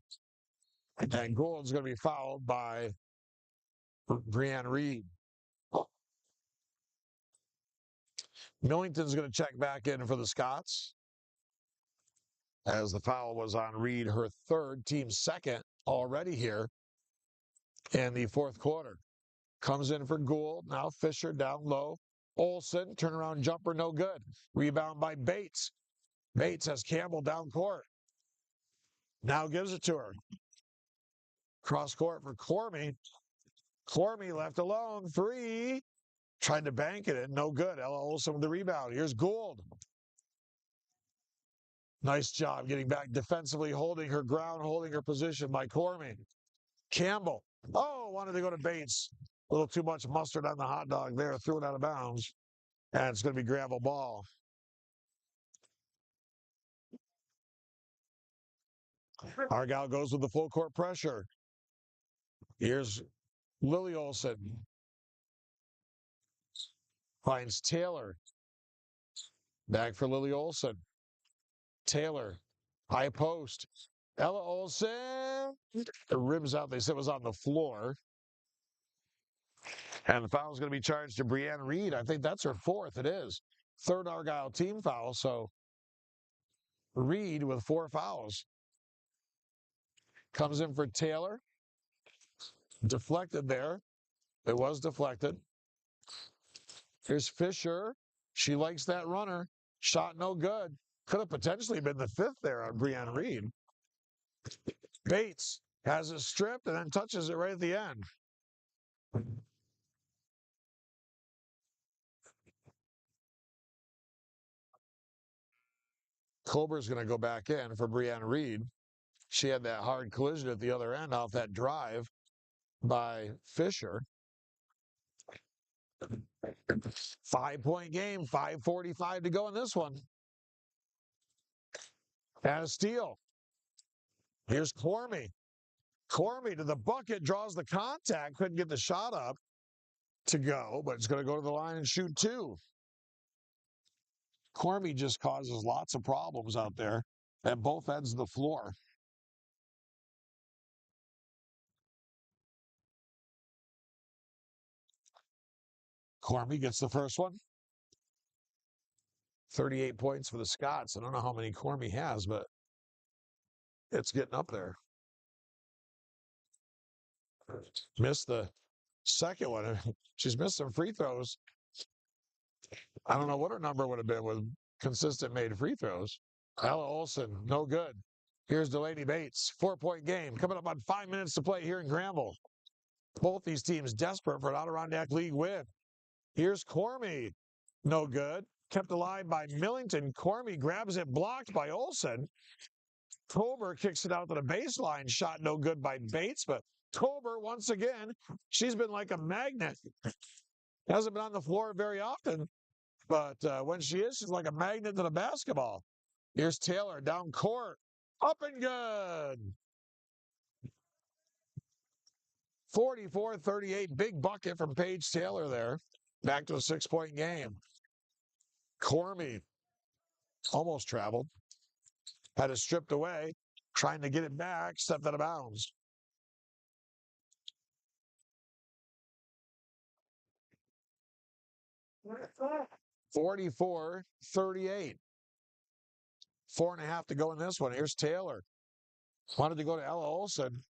And Gould's going to be fouled by Brianne Reed. Millington's going to check back in for the Scots, as the foul was on Reed, her third, team second already here in the fourth quarter. Comes in for Gould. Now Fisher down low. Olson, turnaround jumper, no good. Rebound by Bates. Bates has Campbell down court. Now gives it to her. Cross court for Cormy. Cormy left alone. 3. Tried to bank it in. No good. Ella Olson with the rebound. Here's Gould. Nice job getting back defensively, holding her ground, holding her position by Cormy. Campbell. Oh, wanted to go to Bates. A little too much mustard on the hot dog there. Threw it out of bounds. And it's going to be Granville ball. Argyle goes with the full court pressure. Here's Lily Olson. Finds Taylor. Back for Lily Olson. Taylor. High post. Ella Olson. The rims out. They said it was on the floor. And the foul is going to be charged to Brianne Reed. I think that's her 4th. It is. 3rd Argyle team foul. So Reed with 4 fouls. Comes in for Taylor. Deflected there. It was deflected. Here's Fisher. She likes that runner. Shot no good. Could have potentially been the 5th there on Brianne Reed. Bates has it stripped and then touches it right at the end. Kober's going to go back in for Brianne Reed. She had that hard collision at the other end off that drive by Fisher. 5-point game, 5:45 to go in this one. And a steal. Here's Cormy. Cormy to the bucket, draws the contact, couldn't get the shot up to go, but it's going to go to the line and shoot 2. Cormy just causes lots of problems out there at both ends of the floor. Cormy gets the first one. 38 points for the Scots. I don't know how many Cormy has, but it's getting up there. Missed the second one. She's missed some free throws. I don't know what her number would have been with consistent made free throws. Ella Olson, no good. Here's Delaney Bates, 4-point game. Coming up on 5 minutes to play here in Granville. Both these teams desperate for an Adirondack League win. Here's Cormy, no good. Kept alive by Millington. Cormy grabs it, blocked by Olson. Kober kicks it out to the baseline. Shot no good by Bates, but Kober, once again, she's been like a magnet. Hasn't been on the floor very often, but when she is, she's like a magnet to the basketball. Here's Taylor down court. Up and good. 44-38. Big bucket from Paige Taylor there. Back to a 6-point game. Cormy almost traveled. Had it stripped away. Trying to get it back. Stepped out of bounds. What? 44-38. 4.5 to go in this one. Here's Taylor. Wanted to go to Ella Olsen.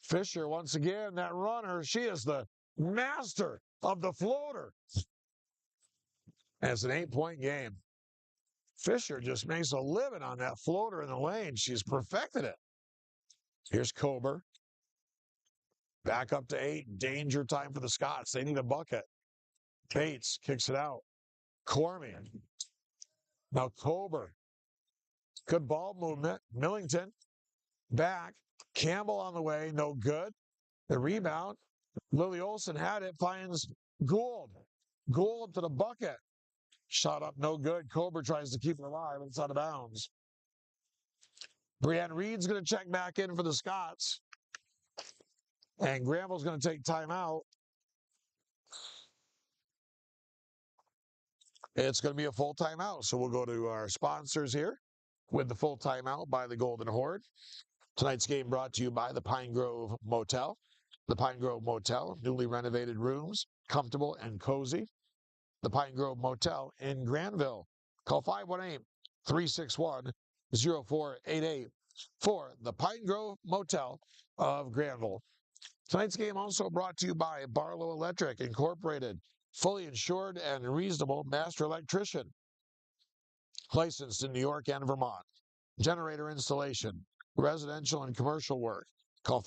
Fisher, once again, that runner. She is the master of the floater. And it's an 8-point game. Fisher just makes a living on that floater in the lane. She's perfected it. Here's Kober. Back up to 8. Danger time for the Scots. They need a bucket. Bates kicks it out. Cormier. Now Kober. Good ball movement. Millington. Back. Campbell on the way. No good. The rebound. Lily Olsen had it. Finds Gould. Gould to the bucket. Shot up. No good. Kober tries to keep it alive. It's out of bounds. Brianne Reed's going to check back in for the Scots. And Granville's going to take timeout. It's going to be a full timeout. So we'll go to our sponsors here with the full timeout by the Golden Horde. Tonight's game brought to you by the Pine Grove Motel. The Pine Grove Motel, newly renovated rooms, comfortable and cozy. The Pine Grove Motel in Granville. Call 518-361-0488 for the Pine Grove Motel of Granville. Tonight's game also brought to you by Barlow Electric Incorporated, fully insured and reasonable master electrician, licensed in New York and Vermont. Generator installation, residential and commercial work. Call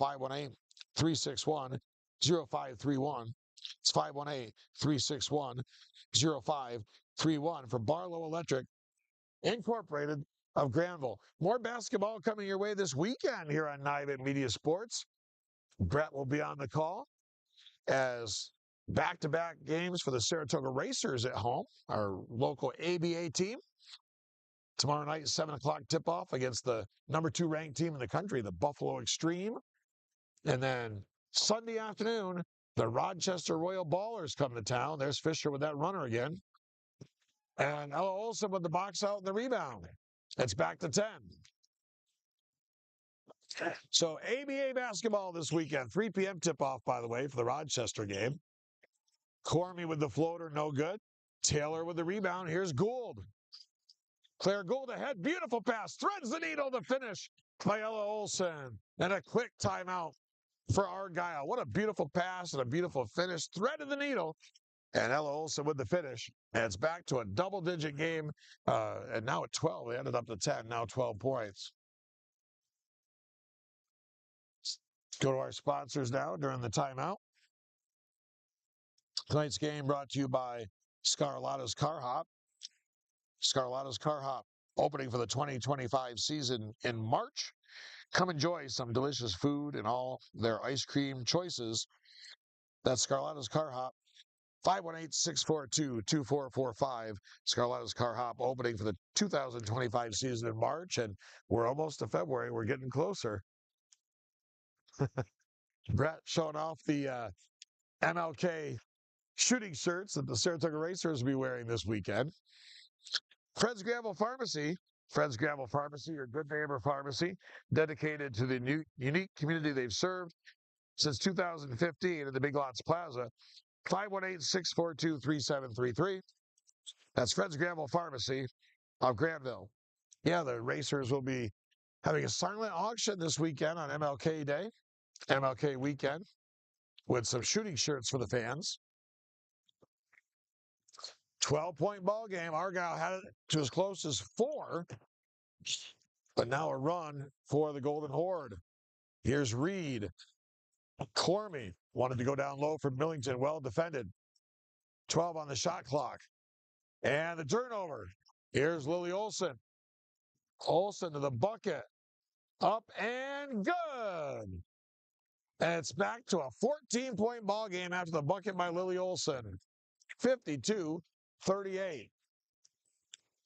518-361-0531. It's 518-361-0531 for Barlow Electric Incorporated of Granville. More basketball coming your way this weekend here on Nivet Media Sports. Brett will be on the call as back-to-back games for the Saratoga Racers at home, our local ABA team. Tomorrow night, 7 o'clock tip-off against the number 2 ranked team in the country, the Buffalo Extreme. And then Sunday afternoon, the Rochester Royal Ballers come to town. There's Fisher with that runner again. And Ella Olsen with the box out and the rebound. It's back to 10. So ABA basketball this weekend. 3 p.m. tip-off, by the way, for the Rochester game. Cormy with the floater, no good. Taylor with the rebound. Here's Gould. Claire Gould ahead. Beautiful pass. Threads the needle to finish by Ella Olsen. And a quick timeout for Argyle. What a beautiful pass and a beautiful finish. Threaded the needle. And Ella Olsen with the finish. And it's back to a double-digit game. And now at 12. They ended up to 10. Now 12 points. Go to our sponsors now during the timeout. Tonight's game brought to you by Scarlatta's Car Hop. Scarlatta's Car Hop opening for the 2025 season in March. Come enjoy some delicious food and all their ice cream choices. That's Scarlatta's Car Hop. 518-642-2445. Scarlatta's Car Hop opening for the 2025 season in March. And we're almost to February. We're getting closer. Brett showing off the MLK shooting shirts that the Saratoga Racers will be wearing this weekend. Fred's Granville Pharmacy. Fred's Granville Pharmacy, your good neighbor pharmacy, dedicated to the unique community they've served since 2015 at the Big Lots Plaza. 518-642-3733. That's Fred's Granville Pharmacy of Granville. Yeah, the Racers will be having a silent auction this weekend on MLK Day, MLK weekend, with some shooting shirts for the fans. 12-point ball game. Argyle had it to as close as 4, but now a run for the Golden Horde. Here's Reed. Cormy wanted to go down low for Millington. Well defended. 12 on the shot clock. And the turnover. Here's Lily Olsen. Olsen to the bucket. Up and good. And it's back to a 14-point ball game after the bucket by Lily Olsen. 52-38.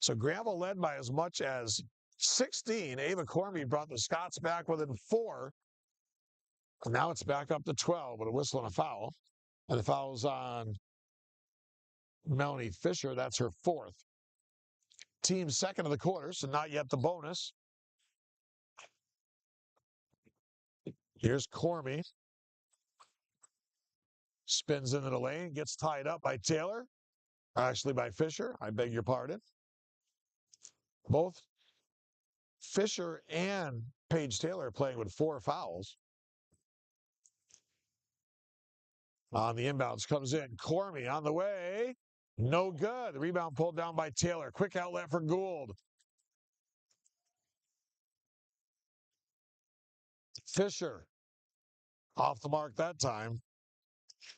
So Granville led by as much as 16. Ava Cormie brought the Scots back within 4. And now it's back up to 12 with a whistle and a foul. And the foul's on Melanie Fisher. That's her 4th. Team second of the quarter, so not yet the bonus. Here's Cormie. Spins into the lane, gets tied up by Taylor. Actually, by Fisher. I beg your pardon. Both Fisher and Paige Taylor playing with 4 fouls. On the inbounds comes in. Cormie on the way. No good. The rebound pulled down by Taylor. Quick outlet for Gould. Fisher off the mark that time.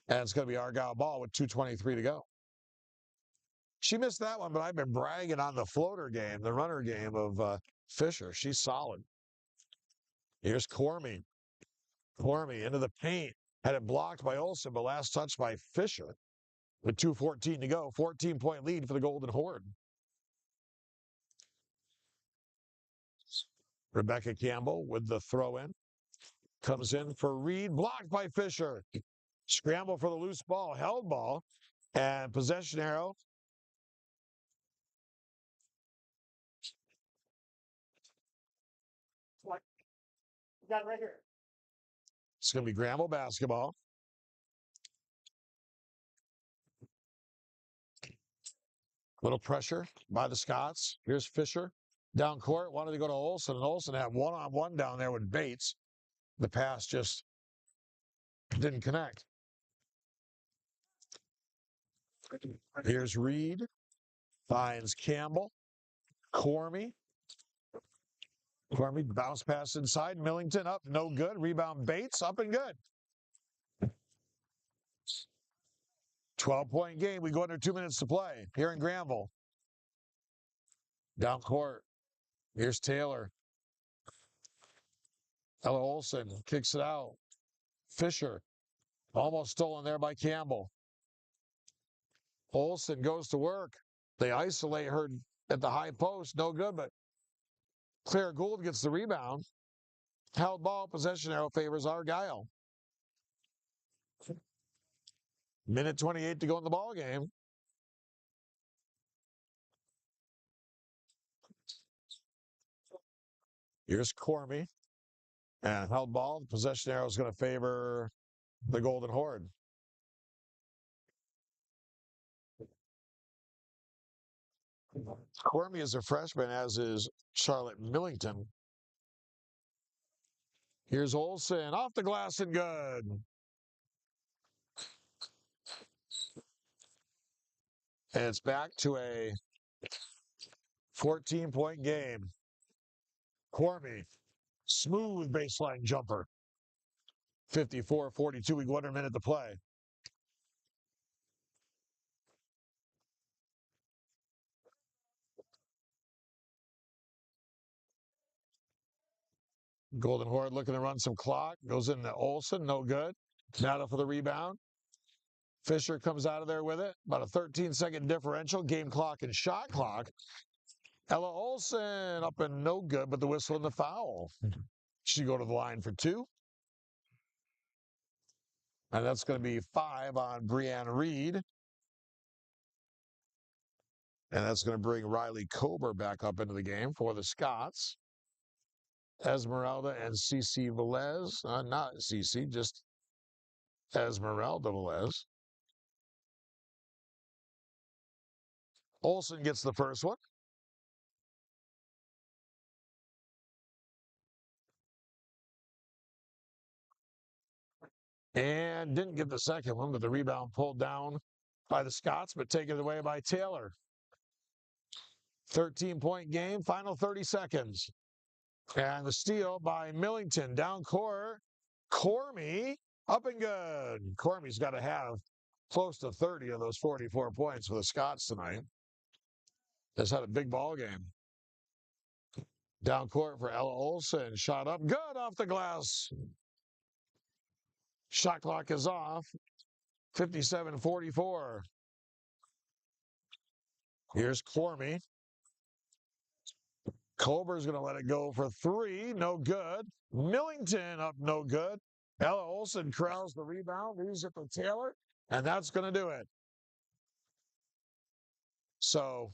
And it's going to be Argyle ball with 2:23 to go. She missed that one, but I've been bragging on the floater game, the runner game of Fisher. She's solid. Here's Cormie. Cormie into the paint. Had it blocked by Olsen, but last touch by Fisher. With 2:14 to go. 14-point lead for the Golden Horde. Rebecca Campbell with the throw-in. Comes in for Reed. Blocked by Fisher. Scramble for the loose ball. Held ball. And possession arrow. Got it right here. It's going to be Granville basketball. Little pressure by the Scots. Here's Fisher. Down court. Wanted to go to Olsen. And Olsen had one-on-one down there with Bates. The pass just didn't connect. Here's Reed. Finds Campbell. Cormie. Cormie bounce pass inside. Millington up. No good. Rebound Bates. Up and good. 12-point game. We go under 2 minutes to play here in Granville. Down court. Here's Taylor. Ella Olsen kicks it out. Fisher. Almost stolen there by Campbell. Olsen goes to work. They isolate her at the high post. No good, but Claire Gould gets the rebound. Held ball. Possession arrow favors Argyle. Minute 28 to go in the ball game. Here's Cormie. And held ball. The possession arrow is going to favor the Golden Horde. Cormie is a freshman, as is Charlotte Millington. Here's Olsen. Off the glass and good. And it's back to a 14-point game. Cormie. Smooth baseline jumper. 54-42. We go under a minute to play. Golden Horde looking to run some clock. Goes into Olsen. No good. Nada for the rebound. Fisher comes out of there with it. About a 13-second differential. Game clock and shot clock. Ella Olsen up and no good, but the whistle and the foul. She go to the line for 2. And that's going to be 5 on Brianne Reed. And that's going to bring Riley Kober back up into the game for the Scots. Esmeralda and Cece Velez. Not Cece, just Esmeralda Velez. Olsen gets the first one. And didn't get the second one, but the rebound pulled down by the Scots, but taken away by Taylor. 13-point game, final 30 seconds. And the steal by Millington. Down court. Cormie up and good. Cormie's got to have close to 30 of those 44 points for the Scots tonight. Has had a big ball game. Down court for Ella Olson. Shot up. Good off the glass. Shot clock is off. 57-44. Here's Cormy. Colber's going to let it go for three. No good. Millington up no good. Ella Olson corrals the rebound. Leaves it to Taylor. And that's going to do it. So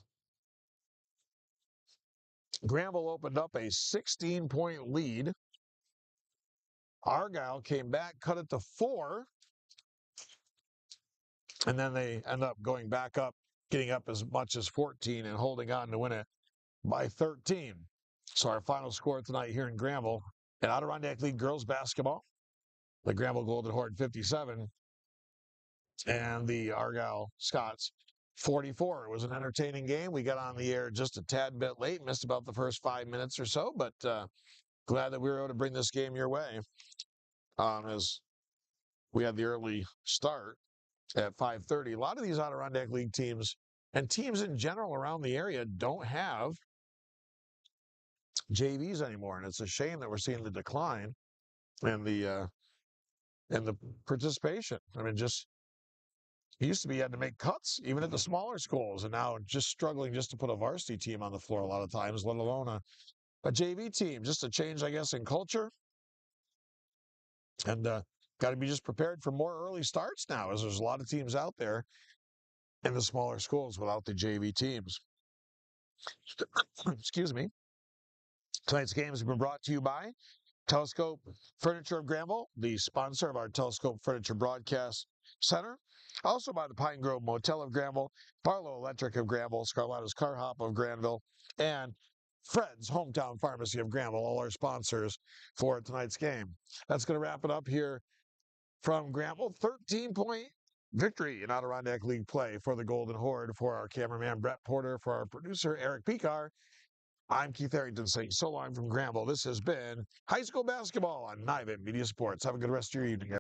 Granville opened up a 16-point lead. Argyle came back, cut it to 4. And then they end up going back up, getting up as much as 14 and holding on to win it by 13. So our final score tonight here in Granville in Adirondack League girls basketball, the Granville Golden Horde 57 and the Argyle Scots 44. It was an entertaining game. We got on the air just a tad bit late, missed about the first 5 minutes or so, but glad that we were able to bring this game your way as we had the early start at 5:30. A lot of these Adirondack League teams and teams in general around the area don't have JVs anymore, and it's a shame that we're seeing the decline in the participation. I mean, just it used to be you had to make cuts even at the smaller schools, and now just struggling just to put a varsity team on the floor a lot of times, let alone a JV team. Just a change, I guess, in culture, and got to be just prepared for more early starts now, as there's a lot of teams out there in the smaller schools without the JV teams. Excuse me. Tonight's game has been brought to you by Telescope Furniture of Granville, the sponsor of our Telescope Furniture Broadcast Center. Also by the Pine Grove Motel of Granville, Barlow Electric of Granville, Scarletta's Car Hop of Granville, and Fred's Hometown Pharmacy of Granville, all our sponsors for tonight's game. That's going to wrap it up here from Granville. 13-point victory in Adirondack League play for the Golden Horde. For our cameraman, Brett Porter, for our producer, Eric Picar, I'm Keith Harrington saying so long from Granville. This has been high school basketball on Nivett Media Sports. Have a good rest of your evening.